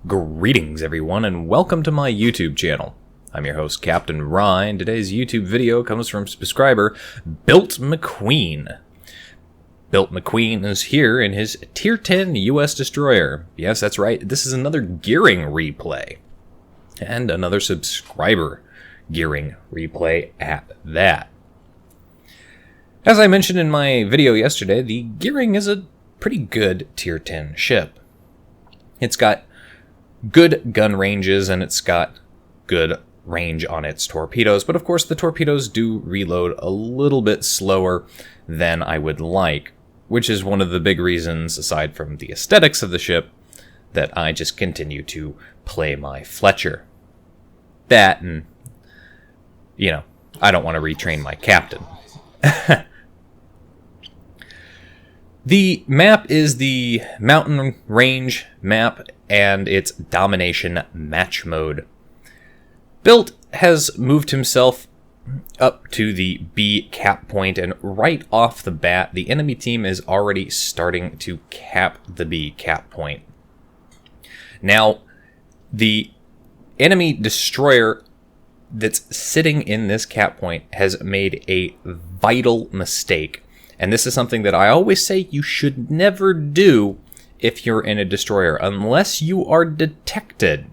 Greetings everyone and welcome to my YouTube channel. I'm your host Captain Rye and today's YouTube video comes from subscriber Builttmcqueen. Builttmcqueen is here in his Tier 10 US Destroyer. Yes, that's right, this is another gearing replay. And another subscriber gearing replay at that. As I mentioned in my video yesterday, the gearing is a pretty good Tier 10 ship. It's got good gun ranges and it's got good range on its torpedoes, but of course the torpedoes do reload a little bit slower than I would like, which is one of the big reasons, aside from the aesthetics of the ship, that I just continue to play my Fletcher. That and, I don't want to retrain my captain. The map is the mountain range map, and it's domination match mode. Built has moved himself up to the B cap point, and right off the bat, the enemy team is already starting to cap the B cap point. Now, the enemy destroyer that's sitting in this cap point has made a vital mistake. And this is something that I always say you should never do if you're in a destroyer, unless you are detected,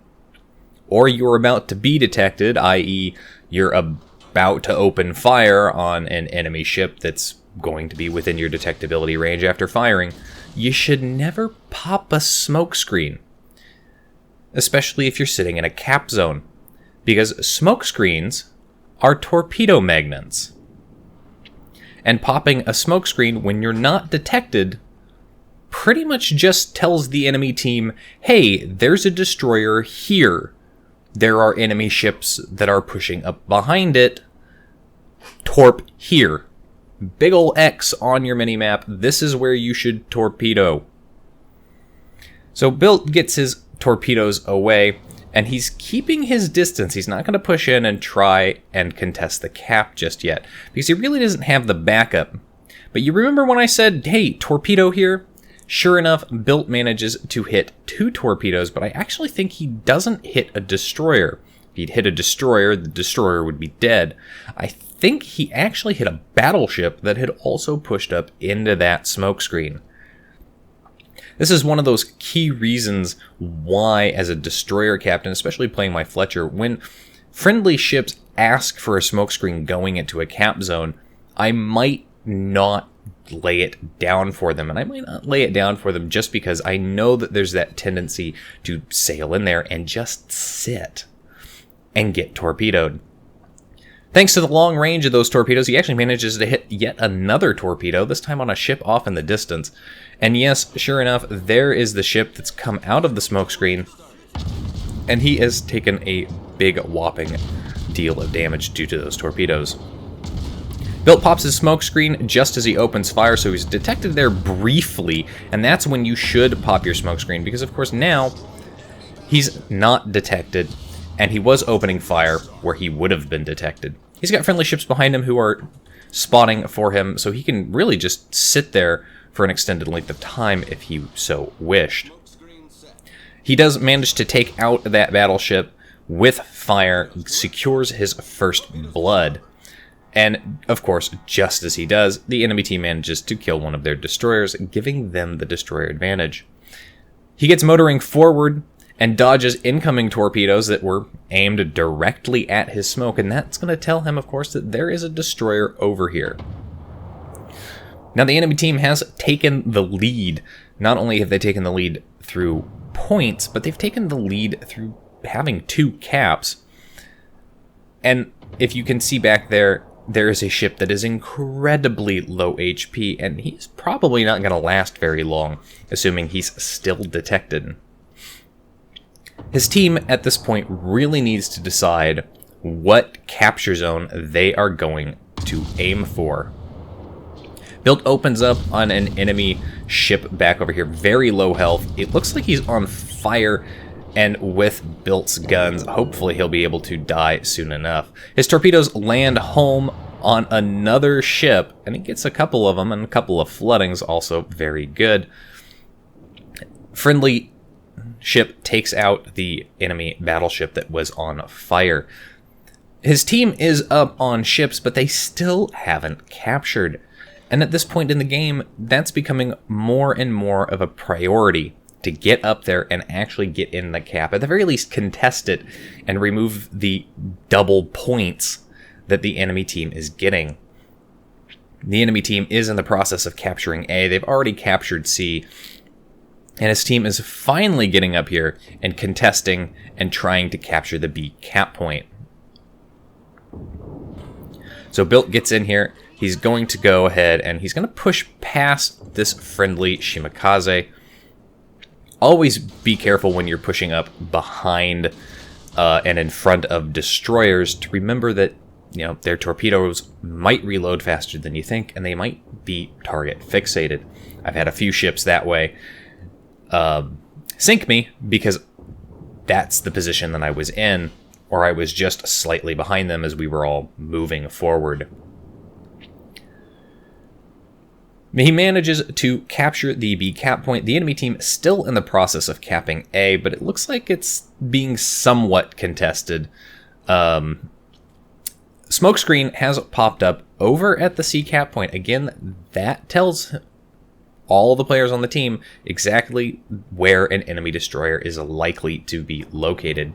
or you're about to be detected, i.e. you're about to open fire on an enemy ship that's going to be within your detectability range after firing. You should never pop a smokescreen, especially if you're sitting in a cap zone, because smokescreens are torpedo magnets. And popping a smokescreen when you're not detected pretty much just tells the enemy team, hey, there's a destroyer here. There are enemy ships that are pushing up behind it. Torp here. Big ol' X on your minimap. This is where you should torpedo. So Built gets his torpedoes away, and he's keeping his distance. He's not going to push in and try and contest the cap just yet, because he really doesn't have the backup. But you remember when I said, hey, torpedo here? Sure enough, Built manages to hit 2 torpedoes, but I actually think he doesn't hit a destroyer. If he'd hit a destroyer, the destroyer would be dead. I think he actually hit a battleship that had also pushed up into that smokescreen. This is one of those key reasons why, as a destroyer captain, especially playing my Fletcher, when friendly ships ask for a smokescreen going into a cap zone, I might not lay it down for them. And I might not lay it down for them just because I know that there's that tendency to sail in there and just sit and get torpedoed. Thanks to the long range of those torpedoes, he actually manages to hit yet another torpedo, this time on a ship off in the distance. And yes, sure enough, there is the ship that's come out of the smokescreen, and he has taken a big whopping deal of damage due to those torpedoes. Built pops his smokescreen just as he opens fire, so he's detected there briefly, and that's when you should pop your smokescreen, because of course now he's not detected, and he was opening fire where he would have been detected. He's got friendly ships behind him who are spotting for him, so he can really just sit there for an extended length of time if he so wished. He does manage to take out that battleship with fire, secures his first blood, and of course, just as he does, the enemy team manages to kill one of their destroyers, giving them the destroyer advantage. He gets motoring forward and dodges incoming torpedoes that were aimed directly at his smoke, and that's going to tell him, of course, that there is a destroyer over here. Now, the enemy team has taken the lead. Not only have they taken the lead through points, but they've taken the lead through having 2 caps. And if you can see back there, there is a ship that is incredibly low HP, and he's probably not going to last very long, assuming he's still detected. His team at this point really needs to decide what capture zone they are going to aim for. Built opens up on an enemy ship back over here, very low health. It looks like he's on fire, and with Built's guns, hopefully he'll be able to die soon enough. His torpedoes land home on another ship, and he gets a couple of them, and a couple of floodings, also very good. Friendly ship takes out the enemy battleship that was on fire. His team is up on ships, but they still haven't captured. And at this point in the game, that's becoming more and more of a priority to get up there and actually get in the cap. At the very least, contest it and remove the double points that the enemy team is getting. The enemy team is in the process of capturing A. They've already captured C. And his team is finally getting up here and contesting and trying to capture the B cap point. So Built gets in here. He's going to go ahead and he's going to push past this friendly Shimakaze. Always be careful when you're pushing up behind and in front of destroyers to remember that, you know, their torpedoes might reload faster than you think, and they might be target fixated. I've had a few ships that way sink me because that's the position that I was in, or I was just slightly behind them as we were all moving forward. He manages to capture the B cap point. The enemy team is still in the process of capping A, but it looks like it's being somewhat contested. Smokescreen has popped up over at the C cap point. Again, that tells all the players on the team exactly where an enemy destroyer is likely to be located.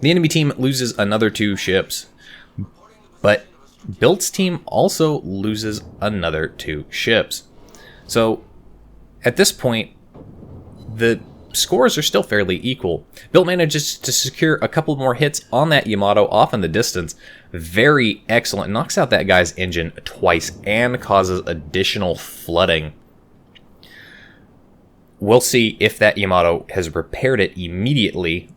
The enemy team loses another 2 ships, but Built's team also loses another 2 ships. So at this point, the scores are still fairly equal. Built manages to secure a couple more hits on that Yamato off in the distance. Very excellent. Knocks out that guy's engine twice and causes additional flooding. We'll see if that Yamato has repaired it immediately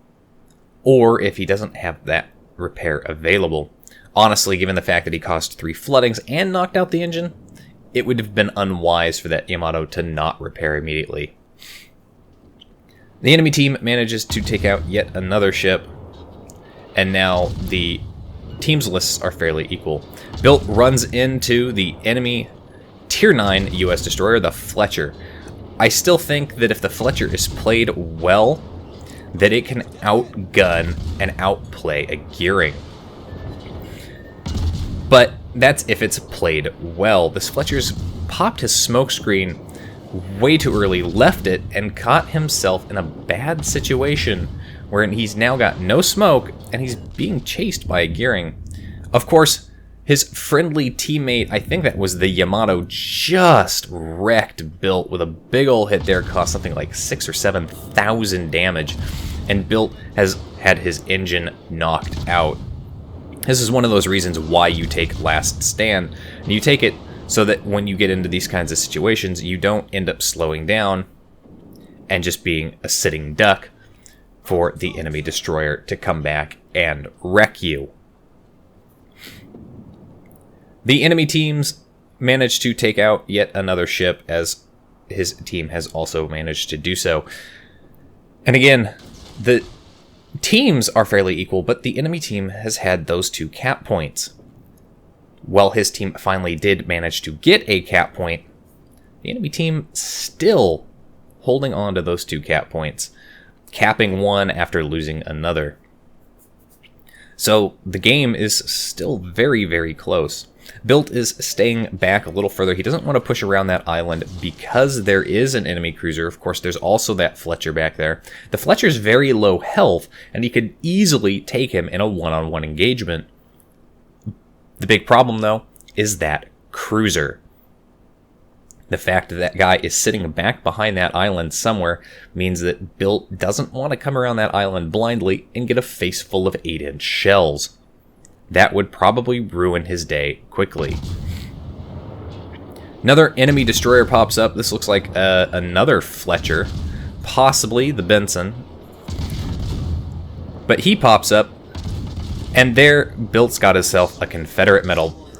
or if he doesn't have that repair available. Honestly, given the fact that he caused 3 floodings and knocked out the engine, it would have been unwise for that Yamato to not repair immediately. The enemy team manages to take out yet another ship, and now the team's lists are fairly equal. Built runs into the enemy Tier 9 US destroyer, the Fletcher. I still think that if the Fletcher is played well, that it can outgun and outplay a Gearing. But that's if it's played well. This Fletcher's popped his smokescreen way too early, left it, and caught himself in a bad situation where he's now got no smoke and he's being chased by a Gearing. Of course, his friendly teammate, I think that was the Yamato, just wrecked Built with a big ol' hit there, cost something like 6,000 or 7,000 damage, and Built has had his engine knocked out. This is one of those reasons why you take Last Stand, and you take it so that when you get into these kinds of situations, you don't end up slowing down and just being a sitting duck for the enemy destroyer to come back and wreck you. The enemy teams managed to take out yet another ship, as his team has also managed to do so. And again, the teams are fairly equal, but the enemy team has had those 2 cap points. While his team finally did manage to get a cap point, the enemy team still holding on to those 2 cap points, capping one after losing another. So the game is still very, very close. Built is staying back a little further. He doesn't want to push around that island because there is an enemy cruiser. Of course, there's also that Fletcher back there. The Fletcher's very low health, and he could easily take him in a one-on-one engagement. The big problem, though, is that cruiser. The fact that that guy is sitting back behind that island somewhere means that Built doesn't want to come around that island blindly and get a face full of 8-inch shells. That would probably ruin his day quickly. Another enemy destroyer pops up. This looks like another Fletcher, possibly the Benson. But he pops up, and there Built's got himself a Confederate medal.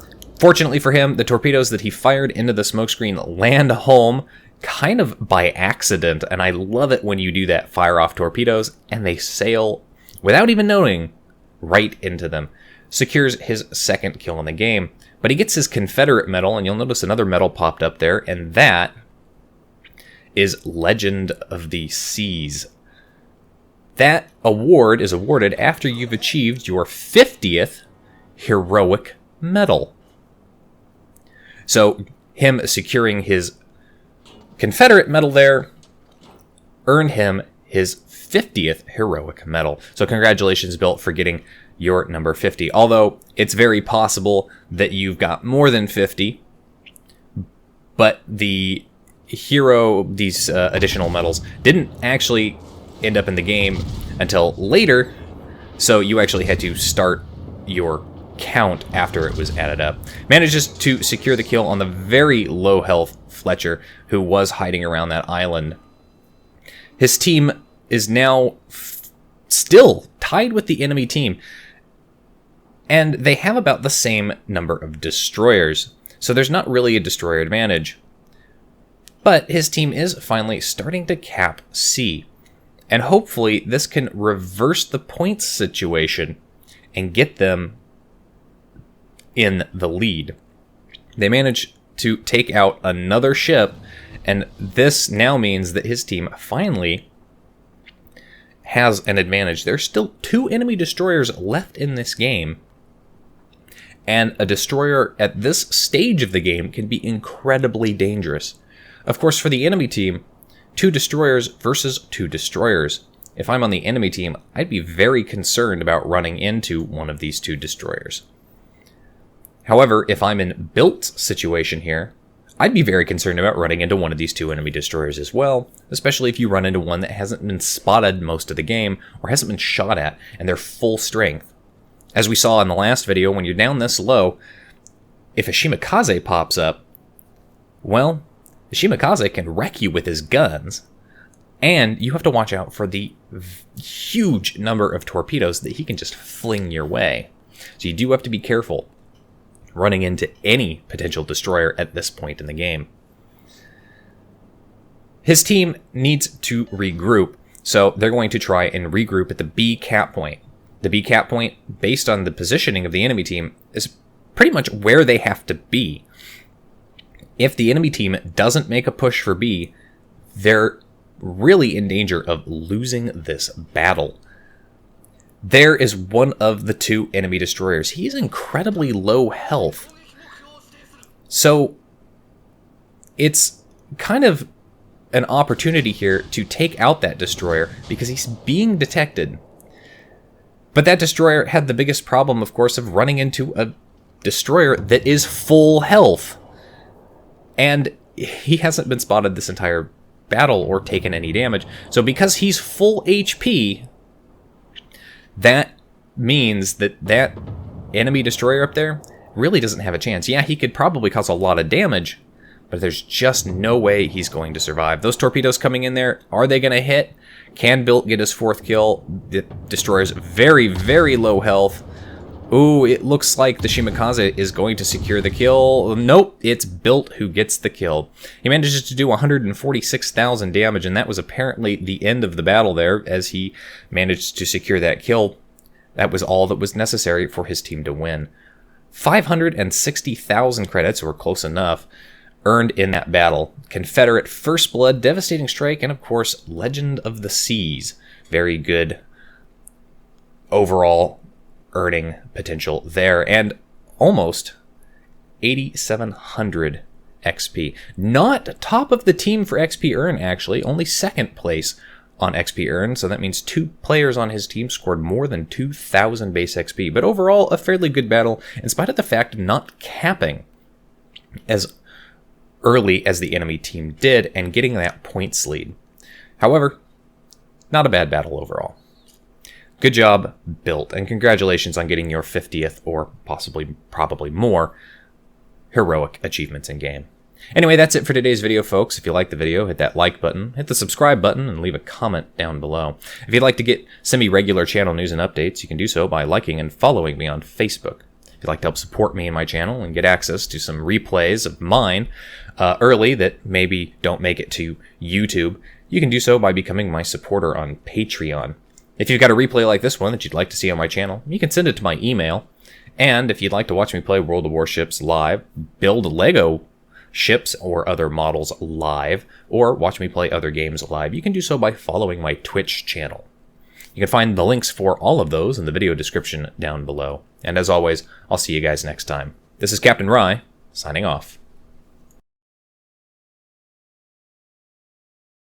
Fortunately for him, the torpedoes that he fired into the smokescreen land home kind of by accident, and I love it when you do that, fire off torpedoes, and they sail, without even knowing, right into them. Secures his second kill in the game, but he gets his Confederate medal, and you'll notice another medal popped up there, and that is Legend of the Seas. That award is awarded after you've achieved your 50th heroic medal. So him securing his Confederate medal there earned him his 50th heroic medal. So congratulations, Built, for getting your number 50. Although it's very possible that you've got more than 50, but these additional medals didn't actually end up in the game until later, so you actually had to start your count after it was added up. Manages to secure the kill on the very low health Fletcher, who was hiding around that island. His team is now still tied with the enemy team, and they have about the same number of destroyers, so there's not really a destroyer advantage. But his team is finally starting to cap C, and hopefully this can reverse the points situation and get them in the lead. They manage to take out another ship, and this now means that his team finally has an advantage. There's still 2 enemy destroyers left in this game, and a destroyer at this stage of the game can be incredibly dangerous. Of course, for the enemy team, 2 destroyers versus 2 destroyers. If I'm on the enemy team, I'd be very concerned about running into one of these 2 destroyers. However, if I'm in Built's situation here, I'd be very concerned about running into one of these 2 enemy destroyers as well, especially if you run into one that hasn't been spotted most of the game or hasn't been shot at, and they're full strength. As we saw in the last video, when you're down this low, if a Shimakaze pops up, well, the Shimakaze can wreck you with his guns, and you have to watch out for the huge number of torpedoes that he can just fling your way. So you do have to be careful running into any potential destroyer at this point in the game. His team needs to regroup, so they're going to try and regroup at the B cap point. The B cap point, based on the positioning of the enemy team, is pretty much where they have to be. If the enemy team doesn't make a push for B, they're really in danger of losing this battle. There is one of the 2 enemy destroyers. He's incredibly low health. So it's kind of an opportunity here to take out that destroyer because he's being detected. But that destroyer had the biggest problem, of course, of running into a destroyer that is full health. And he hasn't been spotted this entire battle or taken any damage. So because he's full HP, that means that that enemy destroyer up there really doesn't have a chance. Yeah, he could probably cause a lot of damage, but there's just no way he's going to survive. Those torpedoes coming in there, are they going to hit? Can Built get his 4th kill? The destroyer's very, very low health. Ooh, it looks like the Shimakaze is going to secure the kill. Nope, it's Built who gets the kill. He manages to do 146,000 damage, and that was apparently the end of the battle there, as he managed to secure that kill. That was all that was necessary for his team to win. 560,000 credits, or close enough, earned in that battle. Confederate First Blood, Devastating Strike, and of course, Legend of the Seas. Very good overall earning potential there, and almost 8,700 XP. Not top of the team for XP earn, actually, only 2nd place on XP earn, so that means 2 players on his team scored more than 2,000 base XP, but overall a fairly good battle, in spite of the fact of not capping as early as the enemy team did and getting that points lead. However, not a bad battle overall. Good job, Built, and congratulations on getting your 50th, or probably more, heroic achievements in game. Anyway, that's it for today's video, folks. If you liked the video, hit that like button, hit the subscribe button, and leave a comment down below. If you'd like to get semi-regular channel news and updates, you can do so by liking and following me on Facebook. If you'd like to help support me and my channel and get access to some replays of mine early that maybe don't make it to YouTube, you can do so by becoming my supporter on Patreon. If you've got a replay like this one that you'd like to see on my channel, you can send it to my email. And if you'd like to watch me play World of Warships live, build Lego ships or other models live, or watch me play other games live, you can do so by following my Twitch channel. You can find the links for all of those in the video description down below. And as always, I'll see you guys next time. This is Captain Rye, signing off.